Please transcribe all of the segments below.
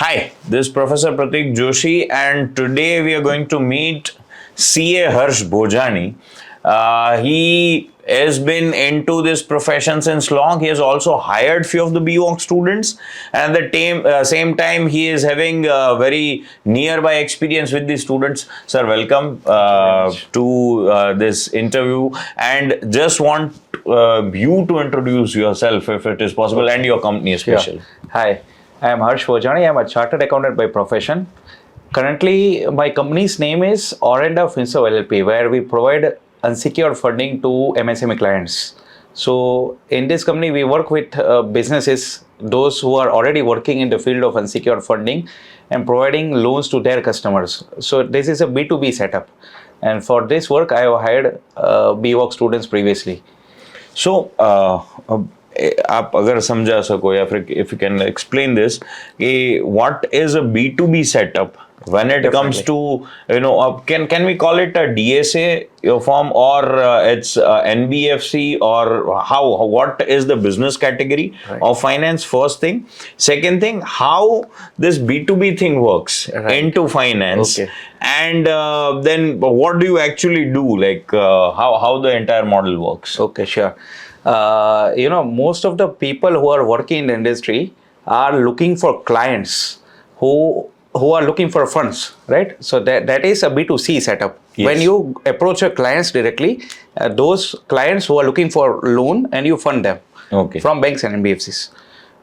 Hi, this is Professor Pratik Joshi, and today we are going to meet CA Harsh Bhojani. He has been into this profession since long. He has also hired few of the B.Voc students, and at the same time, he is having very nearby experience with the students. Sir, welcome to this interview, and just want you to introduce yourself, if it is possible, and your company especially. Yeah. Hi, I am Harsh Bhojani. I am a chartered accountant by profession. Currently, my company's name is Orenda Finso LLP, where we provide unsecured funding to MSME clients. So, in this company, we work with businesses, those who are already working in the field of unsecured funding and providing loans to their customers. So, this is a B2B setup. And for this work, I have hired B.Voc students previously. So, आप अगर समझा सको या फिर if you can explain this, what is a B2B setup when it Definitely. comes to, can we call it a DSA form, or it's NBFC, or what is the business category of finance? First thing. Second thing, how this B2B thing works into finance, and then what do you actually do, like how the entire model works? Okay, sure. Most of the people who are working in the industry are looking for clients who are looking for funds, right? So that is a B2C setup. Yes. When you approach your clients directly, those clients who are looking for loan, and you fund them from banks and NBFCs.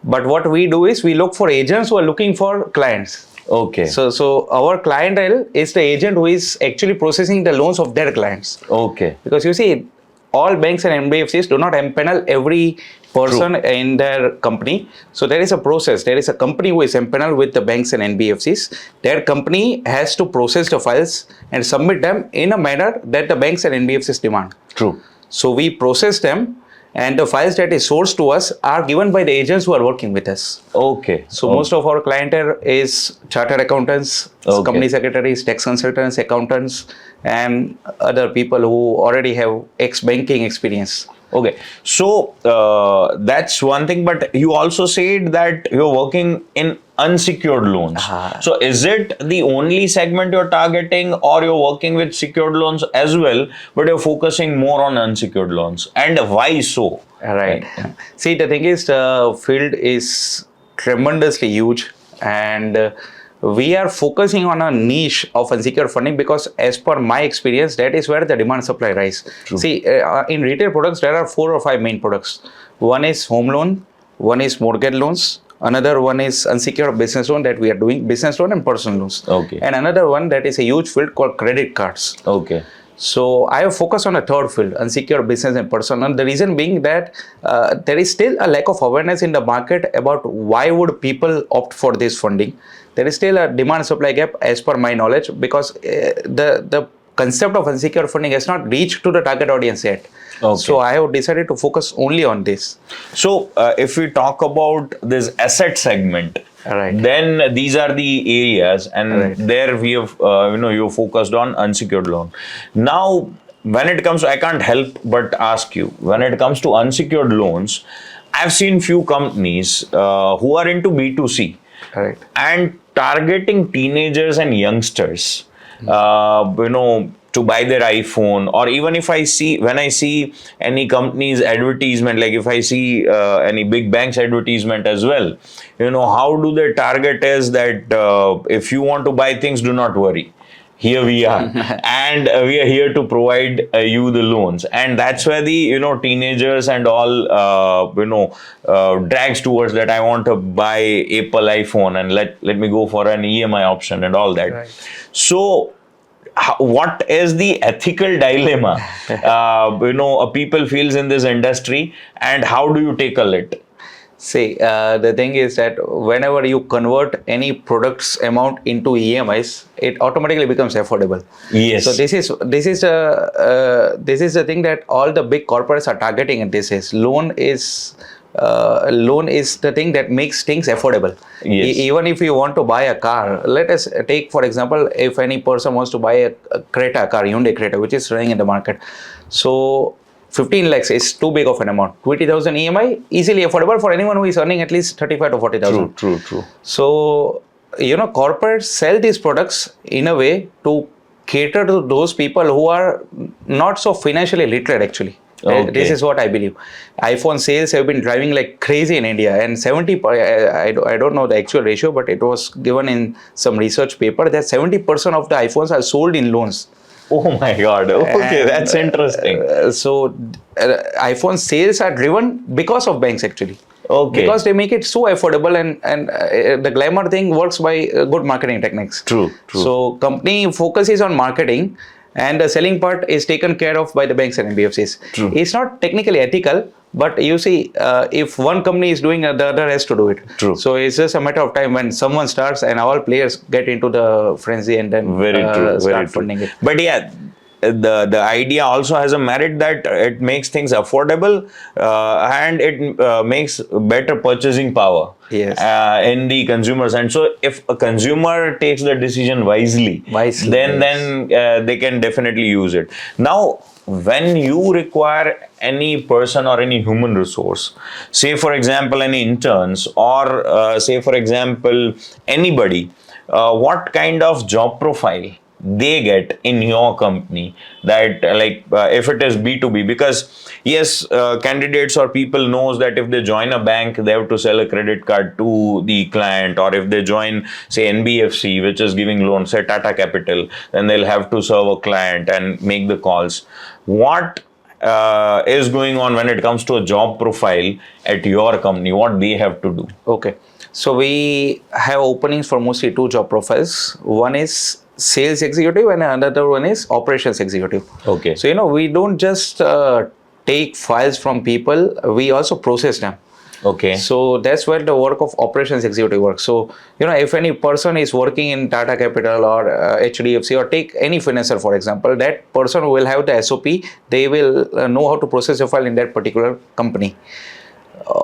But what we do is we look for agents who are looking for clients. Okay. So our clientele is the agent who is actually processing the loans of their clients. Okay. Because you see, all banks and NBFCs do not empanel every person in their company. So there is a process. There is a company who is empaneled with the banks and NBFCs. Their company has to process the files and submit them in a manner that the banks and NBFCs demand. True. So we process them, and the files that is sourced to us are given by the agents who are working with us. Okay. So most of our clientele is chartered accountants, company secretaries, tax consultants, accountants, and other people who already have ex-banking experience. Okay, so that's one thing, but you also said that you're working in unsecured loans. So is it the only segment you're targeting, or you're working with secured loans as well, but you're focusing more on unsecured loans? And why so? Right. See, the thing is, the field is tremendously huge, and we are focusing on a niche of unsecured funding because, as per my experience, that is where the demand supply rise. True. See, in retail products, there are 4 or 5 main products. One is home loan, one is mortgage loans, another one is unsecured business loan that we are doing, business loan and personal loans. Okay. And another one that is a huge field called credit cards. Okay. So I have focused on a third field, unsecured business and personal. The reason being that there is still a lack of awareness in the market about why would people opt for this funding. There is still a demand supply gap, as per my knowledge, because the concept of unsecured funding has not reached to the target audience yet. Okay. So I have decided to focus only on this. So if we talk about this asset segment, then these are the areas, and there we have, you focused on unsecured loan. Now, when it comes to, I can't help but ask you, when it comes to unsecured loans, I've seen few companies who are into B2C and targeting teenagers and youngsters, to buy their iPhone, or even when I see any company's advertisement, like if I see any big banks advertisement as well, how do they target is that if you want to buy things, do not worry. Here we are, and we are here to provide you the loans, and that's where the teenagers and all drags towards that. I want to buy Apple iPhone, and let me go for an EMI option and all that. So, what is the ethical dilemma people feels in this industry, and how do you tackle it? See, the thing is that whenever you convert any product's amount into EMIs, it automatically becomes affordable. Yes. So this is the thing that all the big corporates are targeting at this is loan is the thing that makes things affordable. Yes. Even if you want to buy a car, let us take for example, if any person wants to buy a Creta car, Hyundai Creta, which is running in the market. So 15 lakhs is too big of an amount. 20,000 EMI, easily affordable for anyone who is earning at least 35 to 40,000. True. So corporates sell these products in a way to cater to those people who are not so financially literate actually. Okay. This is what I believe. iPhone sales have been driving like crazy in India, and 70, I don't know the actual ratio, but it was given in some research paper that 70% of the iPhones are sold in loans. Oh my God. Okay, And, that's interesting. iPhone sales are driven because of banks actually. Okay. Because they make it so affordable, and the glamour thing works by good marketing techniques. True. So company focuses on marketing, and the selling part is taken care of by the banks and NBFCs. True. It's not technically ethical, but you see, if one company is doing it, the other has to do it. True. So it's just a matter of time when someone starts and all players get into the frenzy and then start funding it. But yeah, the idea also has a merit that it makes things affordable, and it makes better purchasing power. Yes. In the consumers. And so if a consumer takes the decision wisely, then they can definitely use it. Now, when you require any person or any human resource, say for example any interns, or say for example anybody, what kind of job profile they get in your company, that if it is B2B, because yes, candidates or people knows that if they join a bank they have to sell a credit card to the client, or if they join say NBFC which is giving loans, say Tata Capital, then they'll have to serve a client and make the calls. What is going on when it comes to a job profile at your company, what they have to do? Okay, so we have openings for mostly two job profiles. One is sales executive and another one is operations executive. Okay. So we don't just take files from people, we also process them. Okay. So that's where the work of operations executive works. So if any person is working in Tata Capital or HDFC, or take any financer for example, that person will have the SOP. They will know how to process a file in that particular company.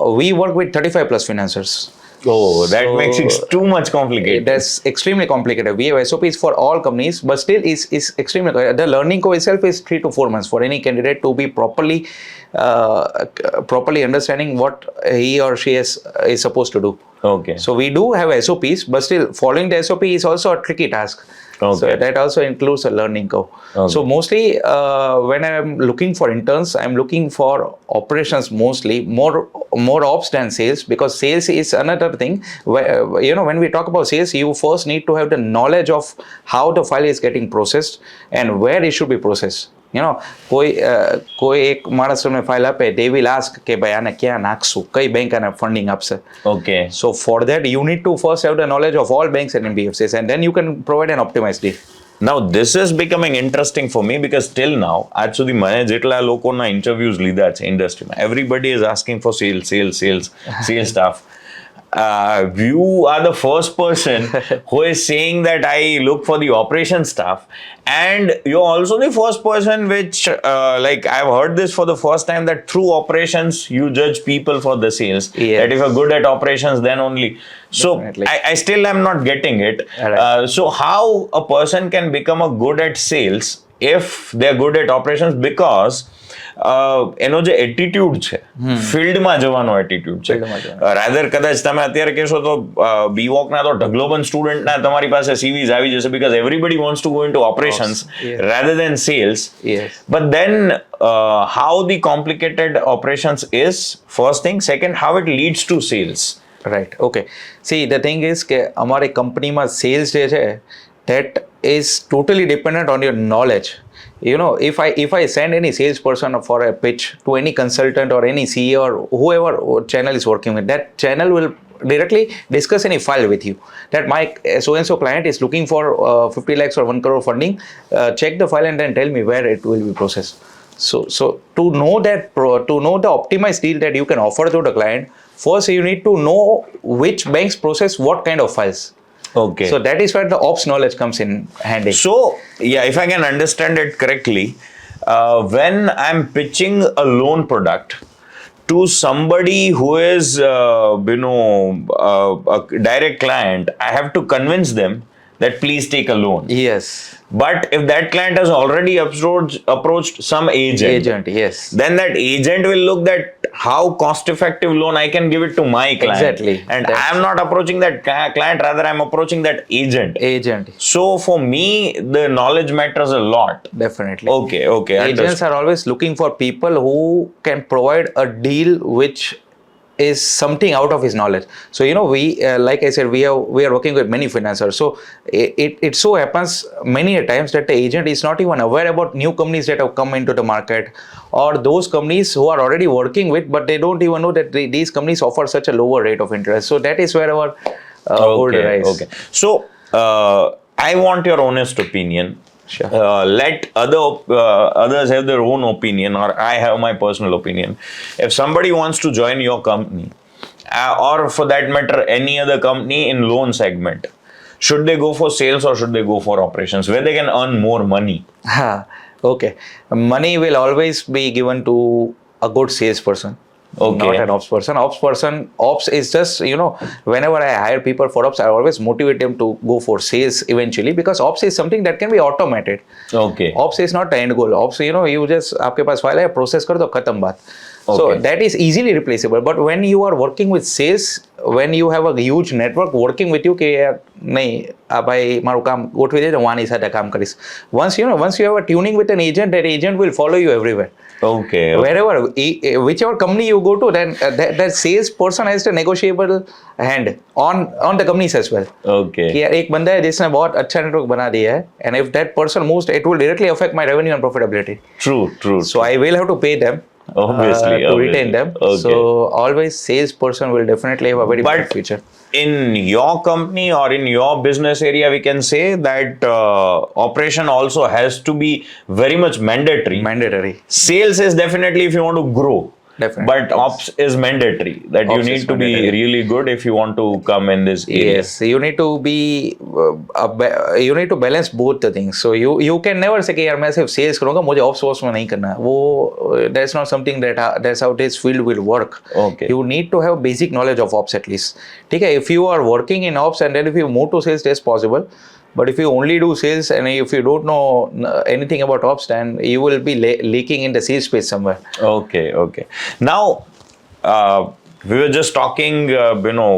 We work with 35 plus financiers. Oh, that makes it too much complicated. That's extremely complicated. We have SOPs for all companies, but still is extremely. The learning curve itself is 3 to 4 months for any candidate to be properly understanding what he or she is supposed to do. Okay. So we do have SOPs, but still following the SOP is also a tricky task. Okay. So that also includes a learning curve. Okay. So mostly when I'm looking for interns, I'm looking for operations mostly, more ops than sales, because sales is another thing. Where, when we talk about sales, you first need to have the knowledge of how the file is getting processed and where it should be processed. કોઈ એક માણસ તમને file આપે, they will ask કે ભાઈ આને ક્યાં નાખશું, કઈ બેંક આને ફંડિંગ આપશે. Okay. So for that you need to first have the knowledge of all banks and NBFCs, and then you can provide an optimized deal. Now this is becoming interesting for me, because till now આજ સુધી મને જેટલા લોકોના interviews લીધા છે ઇન્ડસ્ટ્રીમાં, everybody is asking for sales staff. You are the first person who is saying that I look for the operation staff, and you're also the first person which I've heard this for the first time, that through operations you judge people for the sales. Yes. That if you're good at operations, then only. So I still am not getting it. Right. So how a person can become a good at sales if they're good at operations? Because એનો જે attitude છે, ફિલ્ડમાં જવાનો attitude છે. Rather કદાચ તમે અત્યારે કહેશો તો B.Voc ના તો ઢગલોબંધ સ્ટુડન્ટના તમારી પાસે CVs આવી જશે, because everybody wants to go into operations rather than sales. Yes. But then how the complicated operations is, first thing. Second, how it leads to sales. Right. Okay. See, the thing is કે અમારી કંપનીમાં sales જે છે, that is totally dependent on your knowledge. If I send any salesperson for a pitch to any consultant or any CEO or whoever channel is working with, that channel will directly discuss any file with you. That my so-and-so client is looking for 50 lakhs or 1 crore funding. Check the file and then tell me where it will be processed. So to know the optimized deal that you can offer to the client, first you need to know which banks process what kind of files. Okay. So that is where the ops knowledge comes in handy. So, yeah, if I can understand it correctly, when I'm pitching a loan product to somebody who is, a direct client, I have to convince them that please take a loan. Yes. But if that client has already approached some agent, Yes. then that agent will look at how cost effective loan I can give it to my client. Exactly. And I am not approaching that client, rather I am approaching that agent. So for me, the knowledge matters a lot. Definitely. Okay. Agents are always looking for people who can provide a deal which is something out of his knowledge. So we like I said, we are working with many financiers. So it so happens many a times that the agent is not even aware about new companies that have come into the market, or those companies who are already working with, but they don't even know that these companies offer such a lower rate of interest. So that is where our hold lies. Okay. So I want your honest opinion. Sure. Let others have their own opinion, or I have my personal opinion. If somebody wants to join your company, or for that matter any other company in loan segment, should they go for sales or should they go for operations, where they can earn more money? Okay. Money will always be given to a good salesperson. Okay. Not an ops person. Ops is just, whenever I hire people for ops, I always motivate them to go for sales eventually, because ops is something that can be automated. Okay. Ops is not the end goal. Ops, you just, आपके पास file है, process कर दो, खत्म बात. So that is easily replaceable. But when you are working with sales, when you have a huge network working with you, कि यार नहीं, भाई मारू काम गोठवी दे, तो वानी साथ काम करिस. Once you have a tuning with an agent, that agent will follow you everywhere. Okay. Wherever, whichever company you go to, then that sales person has the negotiable hand on the companies as well. Okay. कि यार एक बंदा है जिसने बहुत अच्छा network बना दिया है, and if that person moves, it will directly affect my revenue and profitability. True. So I will have to pay them. Obviously. Retain them. Okay. So always salesperson will definitely have a very bright future. In your company or in your business area, we can say that operation also has to be very much mandatory. Sales is definitely if you want to grow. Definitely. But ops is mandatory, that you need to be really good if you want to come in this area. Yes, you need to be you need to balance both the things. So you can never say कि यार मैं सिर्फ sales करूँगा, मुझे ops में नहीं करना. वो that's not something that's how this field will work. Okay. You need to have basic knowledge of ops at least. ठीक है, if you are working in ops and then if you move to sales, that's possible. But if you only do sales and if you don't know anything about ops, then you will be leaking in the sales space somewhere. Okay. Now, we were just talking,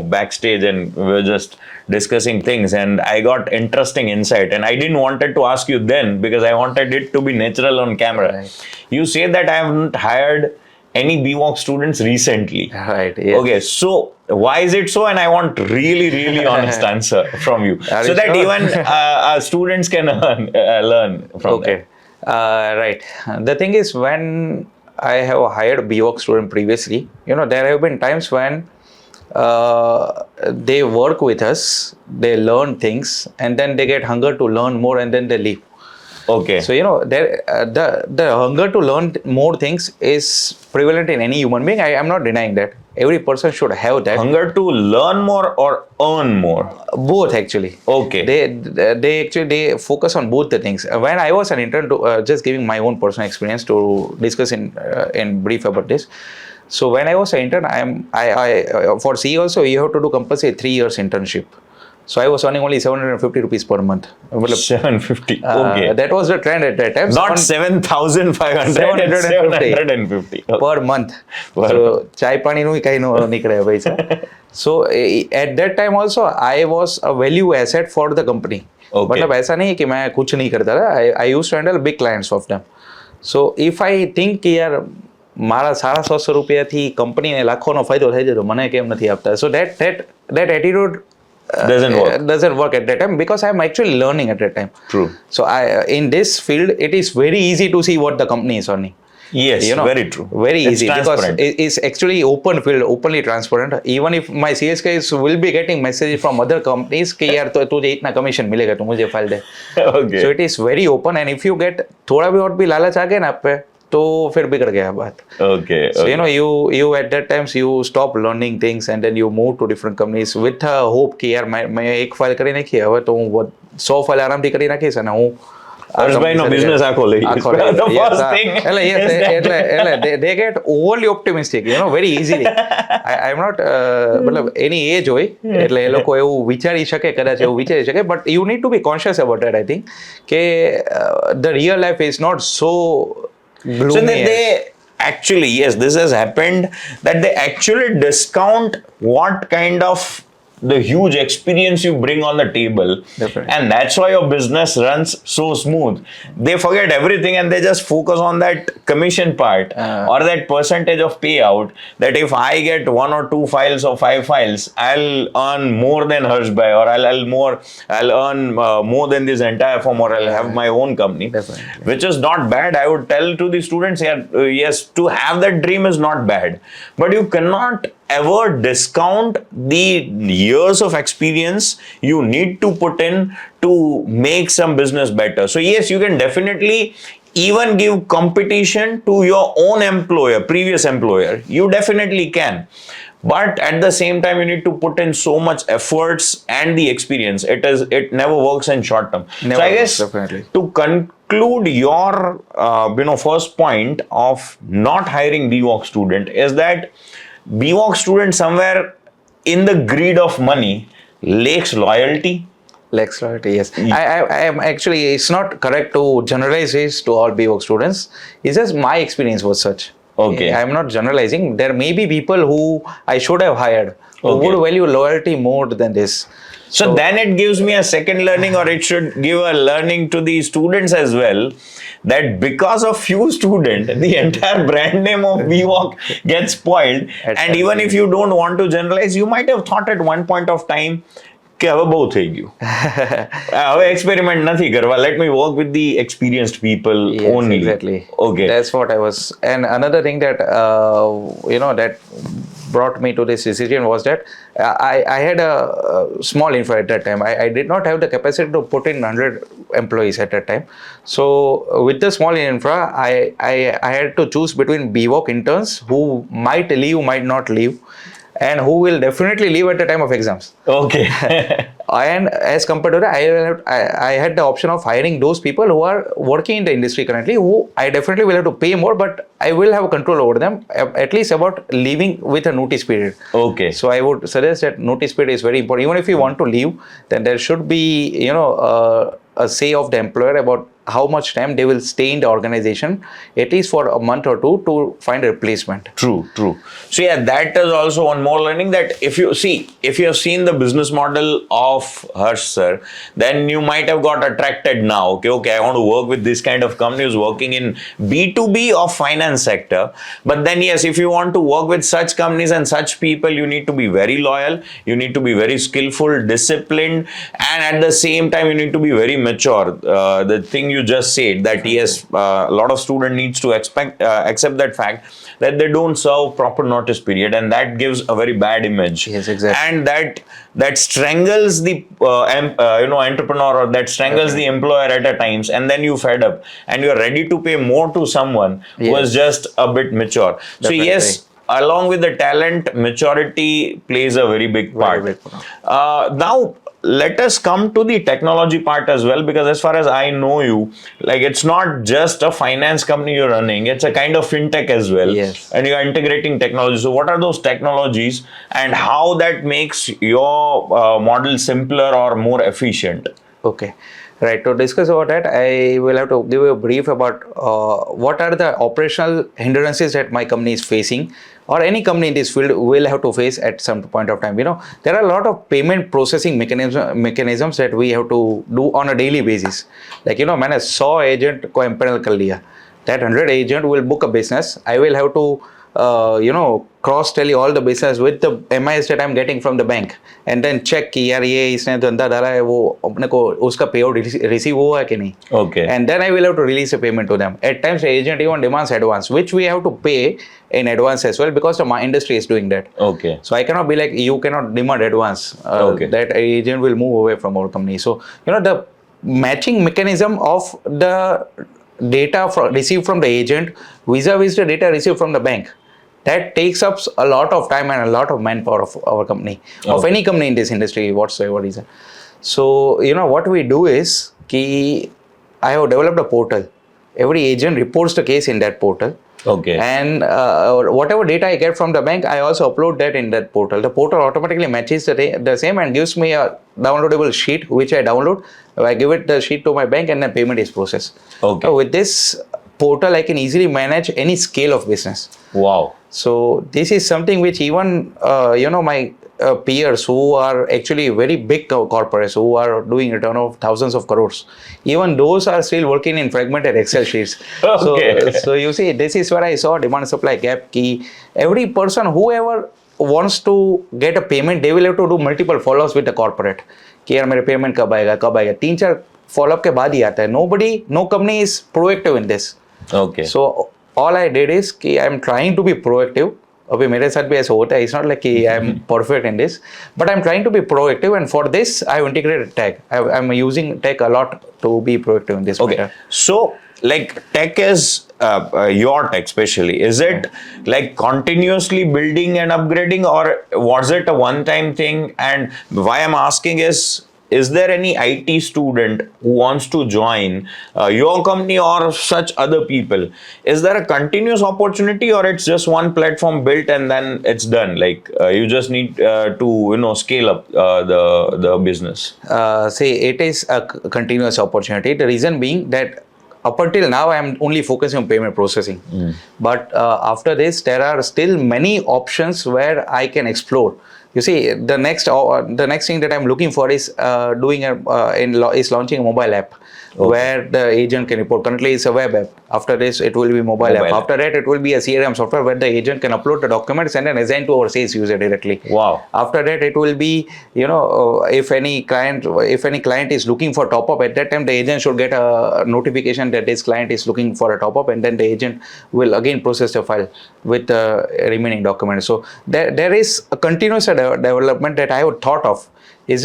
backstage, and we were just discussing things, and I got interesting insight, and I didn't wanted to ask you then because I wanted it to be natural on camera. Right. You say that I haven't hired any B.Voc students recently. Right. Yes. Okay. So why is it so? And I want really honest answer from you, so that even our students can learn from that. Right. The thing is, when I have hired B.Voc student previously, there have been times when they work with us, they learn things, and then they get hunger to learn more, and then they leave. Okay. So the hunger to learn more things is prevalent in any human being. I am not denying that. Every person should have that. Hunger to learn more or earn more? Both actually. Okay. They focus on both the things. When I was an intern, just giving my own personal experience to discuss in brief about this. So when I was an intern, I for C also you have to do compulsory 3 years internship. So I was earning only 750 rupees per month. 750. Okay. That was the trend at that time. Not 7,500. 750 per month. So chai pani nu kai no nikle paisa. So at that time also I was a value asset for the company. Okay. मतलब ऐसा नहीं है कि मैं कुछ नहीं करता था. I used to handle big clients of them. So if I think कि यार મારા 750 રૂપિયાથી કંપનીને લાખોનો ફાયદો થઈ જાય તો મને કેમ નથી આપતા. So that attitude doesn't work at that time because I am actually learning at that time. True. So in this field, it is very easy to see what the company is earning. Yes, very true. Very easy because it's actually open field, openly transparent. Even if my CS guys will be getting messages from other companies कि यार तो तुझे इतना commission मिलेगा तो मुझे file they. Okay. So it is very open, and if you get थोड़ा भी और भी लालच आ गया ना आप पे तो फिर बिगड़ गया बात. Okay. So you at that times you stop learning things and then you move to different companies with a hope कि यार मैं एक फाइल કરી નાખી હવે તો હું 100 ફાઇલ આરામથી કરી નાખીશ અને હું Harshbhai નો business આખો લઈ ગયો. The first thing they get overly optimistic, very easily. I'm not મતલબ એની એજ હોય એટલે એ લોકો એવું વિચારી શકે, કદાચ એવું વિચારી શકે, but you need to be conscious about that. I think કે the real life is not so gloomy. So they actually, yes, this has happened, that they actually discount what kind of the huge experience you bring on the table. Definitely. And that's why your business runs so smooth. They forget everything and they just focus on that commission part or that percentage of payout, that if I get 1 or 2 files or 5 files, I'll earn more than Harshbhai, or I'll earn more than this entire firm, or I'll have my own company. Definitely. Which is not bad. I would tell to the students, yes, to have that dream is not bad, but you cannot ever discount the years of experience you need to put in to make some business better. So yes, you can definitely even give competition to your own employer, previous employer. You definitely can. But at the same time, you need to put in so much efforts and the experience. It never works in short term. Never so I guess works, definitely. to conclude your first point of not hiring B.Voc student is that B.Voc student somewhere in the greed of money lacks loyalty. Lacks loyalty, yes. I am actually, it's not correct to generalize this to all B.Voc students. It's just my experience was such. Okay. I am not generalizing. There may be people who I should have hired who would value loyalty more than this. So then it gives me a second learning, or it should give a learning to the students as well, that because of few students, the entire brand name of B.Voc gets spoiled. And even if you don't want to generalize, you might have thought at one point of time, કે હવે બહુ થઈ ગયું, હવે experiment નથી કરવા, let me work with the experienced people only. Exactly. Okay. That's what I was. And another thing that that brought me to this decision was that I had a small infra at that time. I did not have the capacity to put in 100 employees at that time. So with the small infra, I had to choose between B.Voc interns who might leave, might not leave, and who will definitely leave at the time of exams. Okay. And as compared to that, I had the option of hiring those people who are working in the industry currently, who I definitely will have to pay more, but I will have control over them, at least about leaving with a notice period. Okay. So I would suggest that notice period is very important. Even if you want to leave, then there should be, a say of the employer about how much time they will stay in the organization, at least for a month or two, to find a replacement. True. So yeah, that is also one more learning, that if you have seen the business model of Harsh sir, then you might have got attracted now. Okay, I want to work with this kind of company who's working in B2B or finance sector. But then yes, if you want to work with such companies and such people, you need to be very loyal, you need to be very skillful, disciplined, and at the same time, you need to be very mature. The thing you just said, that yes, a lot of student needs to accept that fact that they don't serve proper notice period, and that gives a very bad image. Yes, exactly. And that strangles the entrepreneur, or that strangles the employer at a times, and then you fed up and you are ready to pay more to someone who is just a bit mature. Definitely. So yes, along with the talent, maturity plays a very big part. Now let us come to the technology part as well, because as far as I know you, like, it's not just a finance company you're running, it's a kind of fintech as well. Yes. And you're integrating technology. So what are those technologies, and how that makes your model simpler or more efficient? Okay. Right. To discuss about that, I will have to give you a brief about what are the operational hindrances that my company is facing, or any company in this field will have to face at some point of time. There are a lot of payment processing mechanisms that we have to do on a daily basis. Like, मैंने 100 agent को empanel कर लिया. That 100 agent will book a business. I will have to cross tally all the business with the MIS that I'm getting from the bank, and then check कि यार ये इसने धंधा डाला है, वो अपने को उसका payout receive हुआ है कि नहीं. Okay. And then I will have to release a payment to them. At times the agent even demands advance, which we have to pay in advance as well, because my industry is doing that. Okay. So I cannot be like, you cannot demand advance. Okay. That agent will move away from our company. So the matching mechanism of the data received from the agent vis-a-vis the data received from the bank, that takes up a lot of time and a lot of manpower of our company, of any company in this industry, whatsoever reason. So what we do is, I have developed a portal. Every agent reports the case in that portal. Okay. And whatever data I get from the bank, I also upload that in that portal. The portal automatically matches the same and gives me a downloadable sheet, which I download. I give it the sheet to my bank, and then payment is processed. Okay. So with this portal, I can easily manage any scale of business. Wow. So this is something which even my peers who are actually very big corporates who are doing return of thousands of crores, even those are still working in fragmented Excel sheets. Okay. So you see, this is where I saw demand supply gap key. Every person, whoever wants to get a payment, they will have to do multiple follow-ups with the corporate. कि यार मेरे payment कब आएगा 3-4 follow-up के बाद ही आता है. No company is proactive in this. Okay. So all I did is कि I'm trying to be proactive. अभी मेरे साथ भी ऐसा होता है. It's not like कि I'm perfect in this, but I'm trying to be proactive, and for this I have integrated tech. I'm using tech a lot to be proactive in this matter. So like tech is your tech especially, is it like continuously building and upgrading, or was it a one-time thing? And why I'm asking is there any IT student who wants to join your company or such other people? Is there a continuous opportunity, or it's just one platform built and then it's done? Like you just need to scale up the business. Say it is a continuous opportunity. The reason being that up until now, I am only focusing on payment processing. But after this, there are still many options where I can explore. You see, the next thing that I'm looking for is launching a mobile app where the agent can report. Currently, it's a web app. After this, it will be mobile app. After that, it will be a CRM software where the agent can upload the documents and then assign to our sales user directly. Wow. After that, it will be, if any client is looking for top up, at that time the agent should get a notification that this client is looking for a top up, and then the agent will again process the file with the remaining documents. So there is a continuous development that I have thought of. It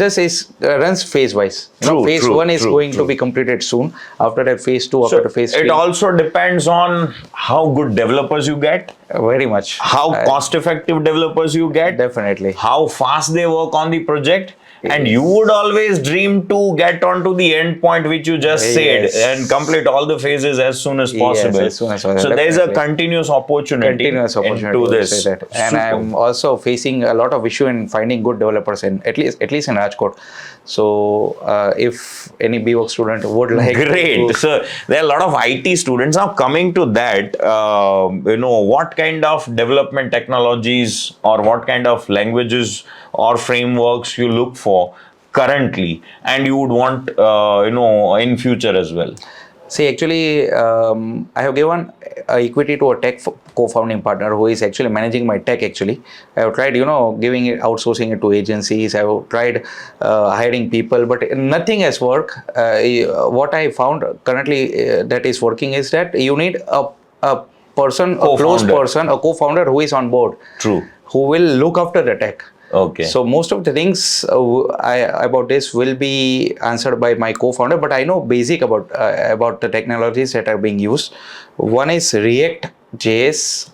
runs phase wise. Phase 1 is going to be completed soon. After that, phase 2, after the phase 3. It also depends on how good developers you get. Very much. How cost effective developers you get. Definitely. How fast they work on the project. And you would always dream to get onto the end point which you just said and complete all the phases as soon as possible. Yes, as soon as possible. So there is a continuous opportunity into this. And I'm also facing a lot of issue in finding good developers at least in Rajkot. So if any B.Voc student would like So there are a lot of IT students. Now coming to that, what kind of development technologies or what kind of languages or frameworks you look for currently and you would want in future as well? See, actually, I have given equity to a tech co-founding partner who is actually managing my tech. Actually, I have tried, outsourcing it to agencies. I have tried hiring people, but nothing has worked. What I found currently that is working is that you need a person, a close person, a co-founder who is on board. True. Who will look after the tech. Okay. So most of the things about this will be answered by my co-founder, but I know basic about the technologies that are being used. One is React.js,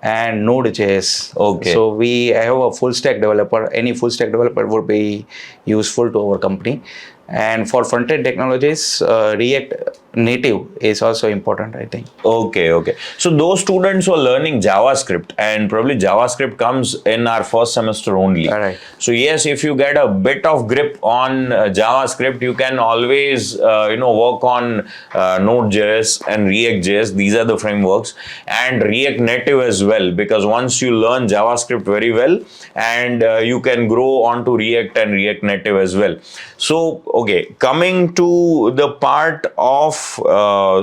and Node.js. Okay. So I have a full stack developer. Any full stack developer would be useful to our company. And for front-end technologies, React Native is also important, I think. Okay. So those students who are learning JavaScript, and probably JavaScript comes in our first semester only. All right. So yes, if you get a bit of grip on JavaScript, you can always work on Node.js and React.js. These are the frameworks, and React Native as well, because once you learn JavaScript very well, and you can grow onto React and React Native as well. So coming to the part of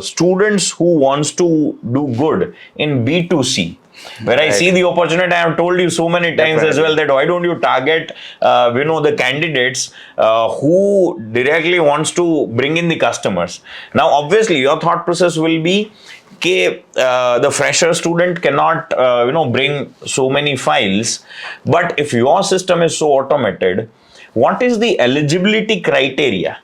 students who wants to do good in B2C, where I see the opportunity. I have told you so many times as well that why don't you target the candidates who directly wants to bring in the customers. Now obviously your thought process will be the fresher student cannot bring so many files, but if your system is so automated, what is the eligibility criteria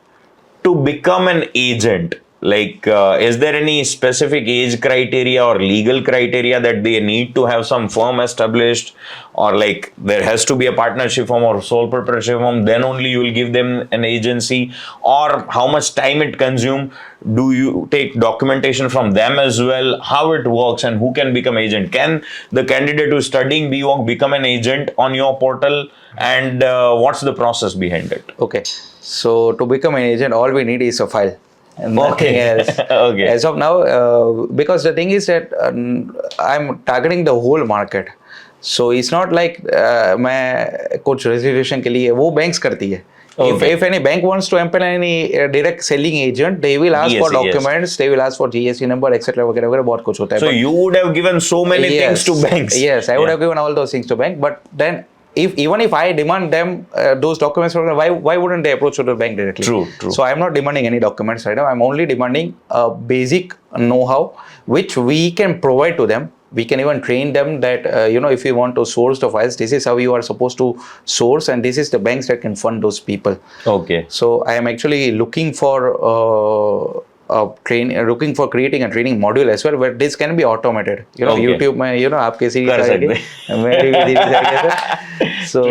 to become an agent is there any specific age criteria or legal criteria that they need to have some firm established, or like there has to be a partnership firm or sole proprietorship firm, then only you will give them an agency, or how much time it consume? Do you take documentation from them as well? How it works and who can become agent? Can the candidate who is studying B.Voc become an agent on your portal, and what's the process behind it? Okay, so to become an agent, all we need is a file and nothing else. Okay. As of now, because the thing is that I'm targeting the whole market. So it's not like मैं कुछ registration के लिए वो banks करती है. Okay. If any bank wants to employ any direct selling agent, they will ask for documents, they will ask for GST number, etc. वगैरह वगैरह बहुत कुछ होता है. So you would have given so many things to banks. Yes, I would have given all those things to bank. But then, even if I demand them those documents, why wouldn't they approach to the bank directly? True. So I'm not demanding any documents right now. I'm only demanding a basic know-how which we can provide to them. We can even train them that if you want to source the files, this is how you are supposed to source, and this is the banks that can fund those people. Okay. So I am actually looking for looking for creating a training module as well, where this can be automated. Okay. YouTube में आपके series आएगी, मेरी भी series आएगी. So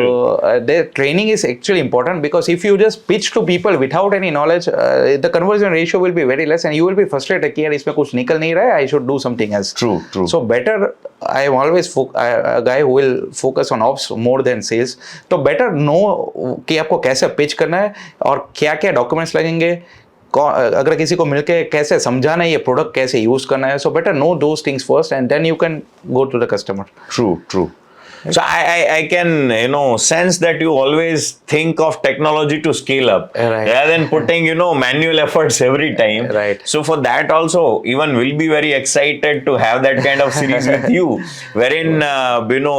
the training is actually important, because if you just pitch to people without any knowledge, the conversion ratio will be very less, and you will be frustrated कि यार इसमें कुछ निकल नहीं रहा है, I should do something else. True. So better, I am always a guy who will focus on ops more than sales. तो better know कि आपको कैसे pitch करना है और क्या क्या documents लगेंगे, अगर किसी को मिलके कैसे समझाना है, ये प्रोडक्ट कैसे यूज करना है. So better know those things first and then you can go to the customer. True. So I can sense that you always think of technology to scale up, right, rather than putting manual efforts every time. Right. So for that also, even we'll be very excited to have that kind of series with you, wherein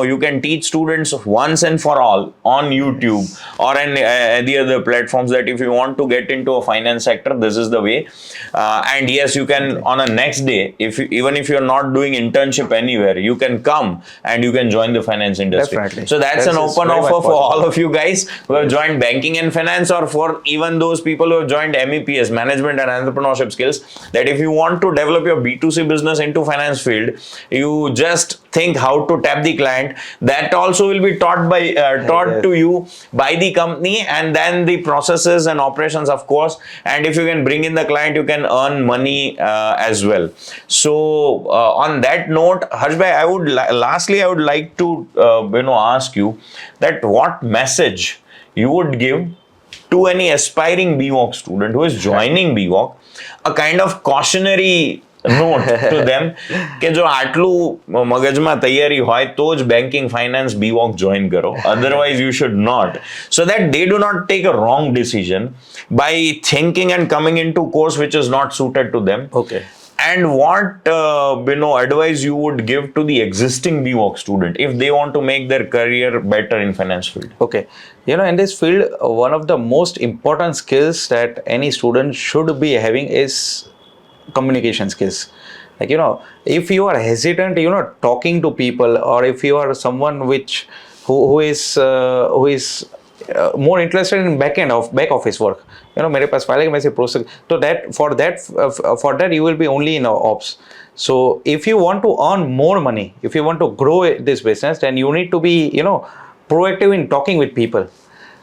you can teach students once and for all on YouTube or any other platforms, that if you want to get into a finance sector, this is the way. And yes, you can on a next day, even if you're not doing internship anywhere, you can come and you can join the finance industry. Definitely. So that's an open offer for all of you guys who have joined banking and finance, or for even those people who have joined MEPS, management and entrepreneurship skills, that if you want to develop your B2C business into finance field, you just think how to tap the client. That also will be taught to you by the company, and then the processes and operations, of course. And if you can bring in the client, you can earn money as well. So on that note, Harshbhai, I would like to ask you that what message you would give to any aspiring B.Voc student who is joining B.Voc, a kind of cautionary note to them કે જો આટલું મગજમાં તૈયારી હોય તો જ banking finance B.Voc join કરો, otherwise you should not, so that they do not take a wrong decision by thinking and coming into course which is not suited to them. Okay. And what advice you would give to the existing B.Voc student if they want to make their career better in finance field? Okay. In this field, one of the most important skills that any student should be having is communication skills. Like, if you are hesitant, talking to people, or if you are someone who is more interested in back office work, मेरे पास file है, मैं से process, तो for that you will be only in ops. So if you want to earn more money, if you want to grow this business, then you need to be proactive in talking with people.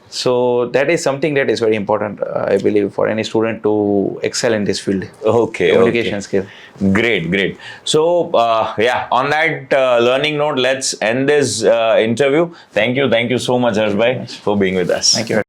So that is something that is very important, I believe, for any student to excel in this field. Okay. Communication skill. Great. So on that learning note, let's end this interview. Thank you so much, Harshbhai, for being with us. Thank you.